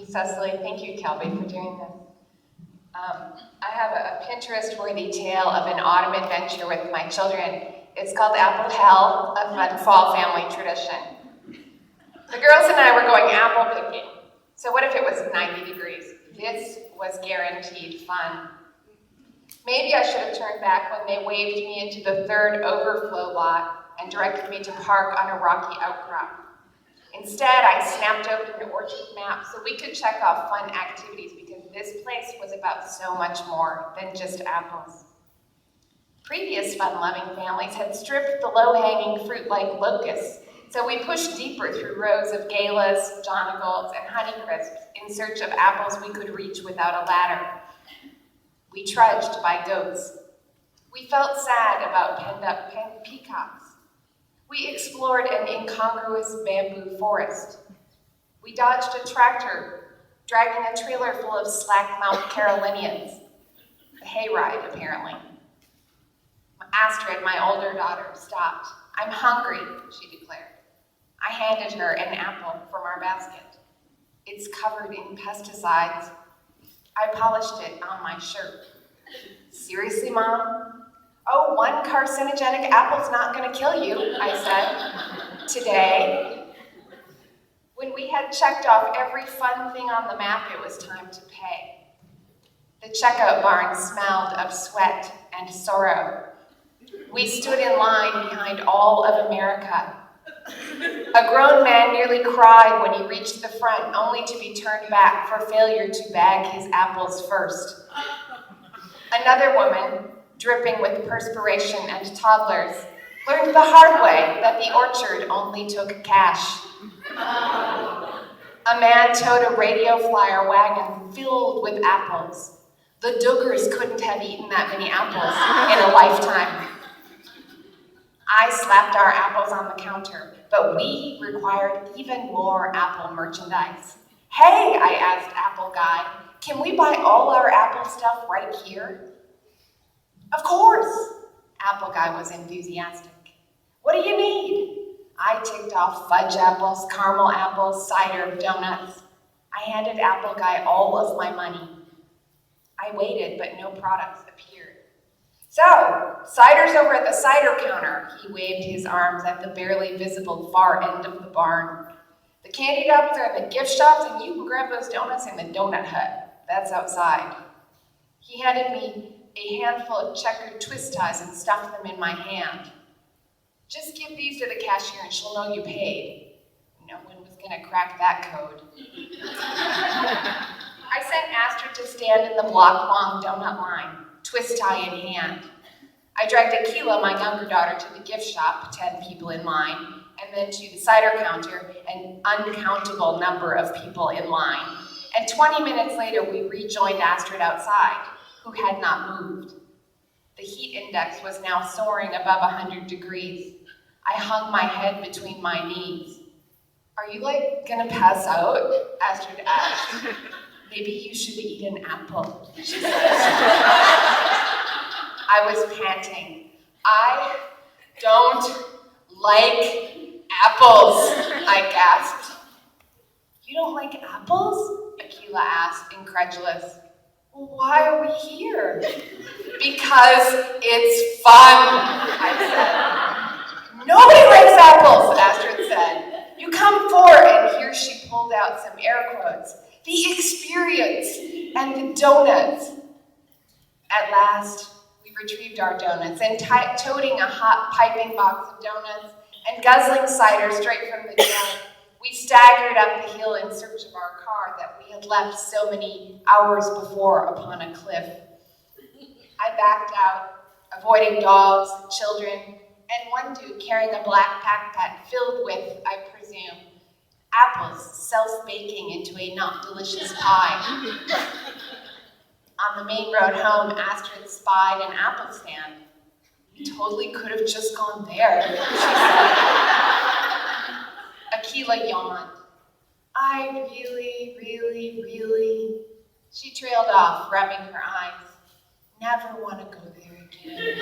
Cecily, thank you, Kelby, for doing this. I have a Pinterest-worthy tale of an autumn adventure with my children. It's called Apple Hell, a fun fall family tradition. The girls and I were going apple picking. So what if it was 90 degrees? This was guaranteed fun. Maybe I should have turned back when they waved me into the third overflow lot and directed me to park on a rocky outcrop. Instead, I snapped open an orchard map so we could check off fun activities because this place was about so much more than just apples. Previous fun-loving families had stripped the low-hanging fruit like locusts, so we pushed deeper through rows of galas, jonagolds, and honeycrisps in search of apples we could reach without a ladder. We trudged by goats. We felt sad about penned-up peacocks. We explored an incongruous bamboo forest. We dodged a tractor, dragging a trailer full of slack Mount Carolinians. A hayride, apparently. Astrid, my older daughter, stopped. "I'm hungry," she declared. I handed her an apple from our basket. "It's covered in pesticides." I polished it on my shirt. "Seriously, Mom?" "Oh, one carcinogenic apple's not going to kill you," I said. "Today." When we had checked off every fun thing on the map, it was time to pay. The checkout barn smelled of sweat and sorrow. We stood in line behind all of America. A grown man nearly cried when he reached the front, only to be turned back for failure to bag his apples first. Another woman, dripping with perspiration and toddlers, learned the hard way that the orchard only took cash. A man towed a radio flyer wagon filled with apples. The Duggars couldn't have eaten that many apples in a lifetime. I slapped our apples on the counter, but we required even more apple merchandise. "Hey," I asked Apple Guy, "can we buy all our apple stuff right here?" "Of course," Apple Guy was enthusiastic. "What do you need?" I ticked off fudge apples, caramel apples, cider, donuts. I handed Apple Guy all of my money. I waited, but no products appeared. "So, cider's over at the cider counter." He waved his arms at the barely visible far end of the barn. "The candied apples are in the gift shops, and you can grab those donuts in the donut hut. That's outside." He handed me a handful of checkered twist ties and stuffed them in my hand. "Just give these to the cashier and she'll know you paid." No one was going to crack that code. I sent Astrid to stand in the block-long donut line, twist tie in hand. I dragged Akila, my younger daughter, to the gift shop, 10 people in line, and then to the cider counter, an uncountable number of people in line. And 20 minutes later, we rejoined Astrid outside, who had not moved. The heat index was now soaring above 100 degrees. I hung my head between my knees. "Are you, gonna pass out?" Astrid asked. "Maybe you should eat an apple," she said. I was panting. "I don't like apples," I gasped. "You don't like apples?" Akila asked, incredulous. "Well, why are we here?" "Because it's fun," I said. "Nobody likes apples," Astrid said. "You come for," and here she pulled out some air quotes, "the experience and the donuts." At last, we retrieved our donuts, and toting a hot piping box of donuts and guzzling cider straight from the jug, we staggered up the hill in search of our car that we had left so many hours before upon a cliff. I backed out, avoiding dogs, children, and one dude carrying a black backpack filled with, I presume, apples self-baking into a not delicious pie. On the main road home, Astrid spied an apple stand. "We totally could have just gone there," she said. Akila yawned. "I really..." She trailed off, rubbing her eyes. "Never want to go there again."